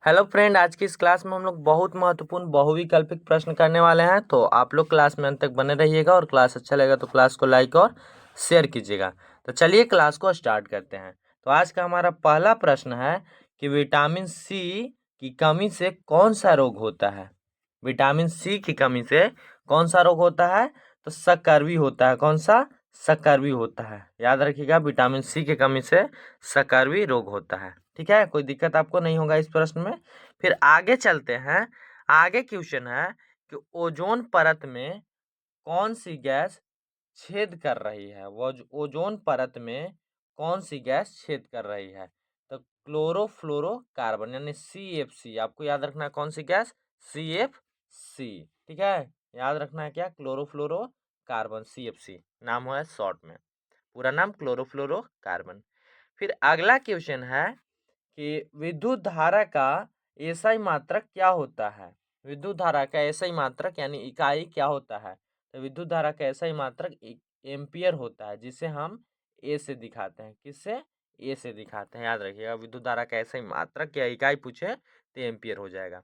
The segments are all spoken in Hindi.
हेलो फ्रेंड, आज की इस क्लास में हम लोग बहुत महत्वपूर्ण बहुविकल्पिक प्रश्न करने वाले हैं। तो आप लोग क्लास में अंत तक बने रहिएगा और क्लास अच्छा लगेगा तो क्लास को लाइक और शेयर कीजिएगा। तो चलिए क्लास को स्टार्ट करते हैं। तो आज का हमारा पहला प्रश्न है कि विटामिन सी की कमी से कौन सा रोग होता है। विटामिन सी की कमी से कौन सा रोग होता है? तो सकर्वी होता है। कौन सा? सकर्वी होता है। याद रखिएगा, विटामिन सी की कमी से सकर्वी रोग होता है। ठीक है, कोई दिक्कत आपको नहीं होगा इस प्रश्न में। फिर आगे चलते हैं। आगे क्वेश्चन है कि ओजोन परत में कौन सी गैस छेद कर रही है। वो ओजोन परत में कौन सी गैस छेद कर रही है? तो क्लोरोफ्लोरोकार्बन यानी CFC। आपको याद रखना है कौन सी गैस? CFC। ठीक है, याद रखना है क्या? क्लोरोफ्लोरोकार्बन, CFC नाम है शॉर्ट में, पूरा नाम क्लोरोफ्लोरोकार्बन। फिर अगला क्वेश्चन है कि विद्युत धारा का एसआई मात्रक क्या होता है। विद्युत धारा का एसआई मात्रक यानी इकाई क्या होता है? तो विद्युत धारा का एसआई मात्रक एम्पियर होता है, जिसे हम ए से दिखाते हैं। किससे? ए से दिखाते हैं। याद रखिएगा, विद्युत धारा का एसआई मात्रक या इकाई पूछे तो एम्पियर हो जाएगा।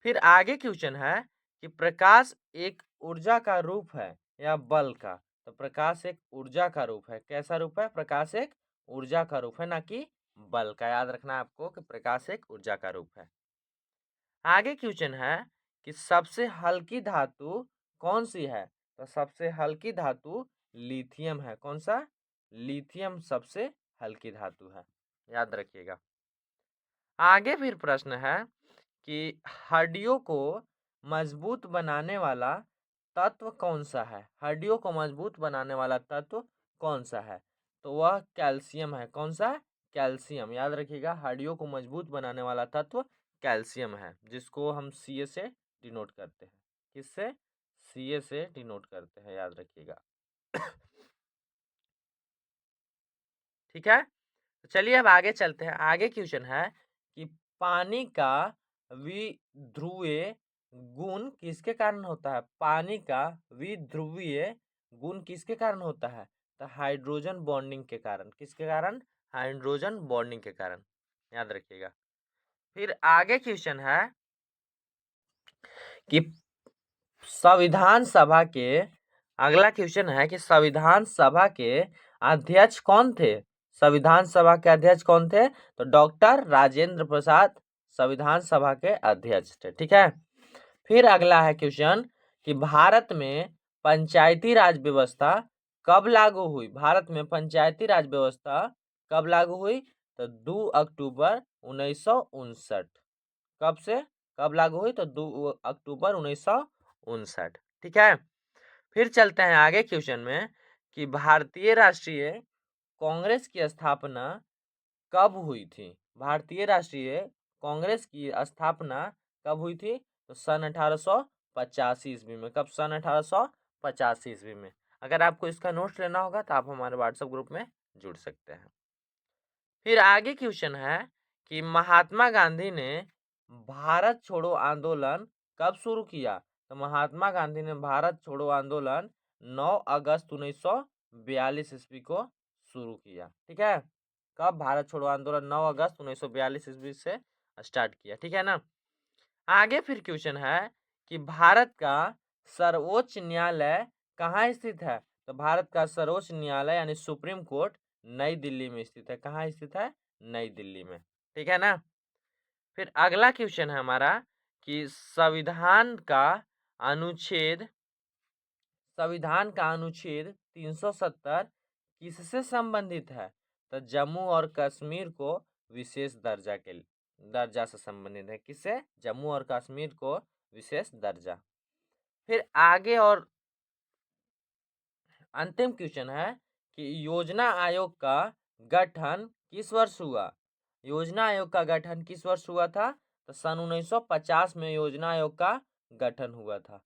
फिर आगे क्वेश्चन है कि प्रकाश एक ऊर्जा का रूप है या बल का। तो प्रकाश एक ऊर्जा का रूप है। कैसा रूप है? प्रकाश एक ऊर्जा का रूप है, ना कि बल का। याद रखना है आपको कि प्रकाश एक ऊर्जा का रूप है। आगे क्वेश्चन है कि सबसे हल्की धातु कौन सी है। तो सबसे हल्की धातु लिथियम है। कौन सा? लिथियम सबसे हल्की धातु है। याद रखिएगा। आगे फिर प्रश्न है कि हड्डियों को मजबूत बनाने वाला तत्व कौन सा है। हड्डियों को मजबूत बनाने वाला तत्व कौन सा है? तो वह कैल्शियम है। कौन सा? कैल्शियम। याद रखिएगा, हड्डियों को मजबूत बनाने वाला तत्व कैल्शियम है, जिसको हम Ca से डिनोट करते हैं। किससे? Ca से डिनोट करते हैं। याद रखिएगा। ठीक है, तो चलिए अब आगे चलते हैं। आगे क्वेश्चन है कि पानी का विध्रुवीय गुण किसके कारण होता है। पानी का विध्रुवीय गुण किसके कारण होता है? तो हाइड्रोजन बॉन्डिंग के कारण। किसके कारण? हाइड्रोजन बॉन्डिंग के कारण। याद रखिएगा। फिर आगे क्वेश्चन है कि संविधान सभा के अगला क्वेश्चन है कि संविधान सभा के अध्यक्ष कौन थे। संविधान सभा के अध्यक्ष कौन थे? तो डॉक्टर राजेंद्र प्रसाद संविधान सभा के अध्यक्ष थे। ठीक है, फिर अगला है क्वेश्चन कि भारत में पंचायती राज व्यवस्था कब लागू हुई। भारत में पंचायती राज व्यवस्था कब लागू हुई? तो 2 अक्टूबर 1959। कब से कब लागू हुई? तो 2 अक्टूबर 1959। ठीक है, फिर चलते हैं आगे क्वेश्चन में कि भारतीय राष्ट्रीय कांग्रेस की स्थापना कब हुई थी। भारतीय राष्ट्रीय कांग्रेस की स्थापना कब हुई थी? तो सन 1885 ईस्वी में। कब? सन 1885 ईस्वी में। अगर आपको इसका नोट्स लेना होगा तो आप हमारे व्हाट्सएप ग्रुप में जुड़ सकते हैं। फिर आगे क्वेश्चन है कि महात्मा गांधी ने भारत छोड़ो आंदोलन कब शुरू किया। तो महात्मा गांधी ने भारत छोड़ो आंदोलन 9 अगस्त 1942 ईस्वी को शुरू किया। ठीक है, कब? भारत छोड़ो आंदोलन 9 अगस्त 1942 ईस्वी से स्टार्ट किया। ठीक है ना। आगे फिर क्वेश्चन है कि भारत का सर्वोच्च न्यायालय कहाँ स्थित है। तो भारत का सर्वोच्च न्यायालय यानी सुप्रीम कोर्ट नई दिल्ली में स्थित है। कहाँ स्थित है? नई दिल्ली में। ठीक है ना। फिर अगला क्वेश्चन है हमारा कि अनुच्छेद संविधान का अनुच्छेद 370 किससे संबंधित है। तो जम्मू और कश्मीर को विशेष दर्जा से संबंधित है। किससे? जम्मू और कश्मीर को विशेष दर्जा। फिर आगे और अंतिम क्वेश्चन है कि योजना आयोग का गठन किस वर्ष हुआ। योजना आयोग का गठन किस वर्ष हुआ था? तो सन 1950 में योजना आयोग का गठन हुआ था।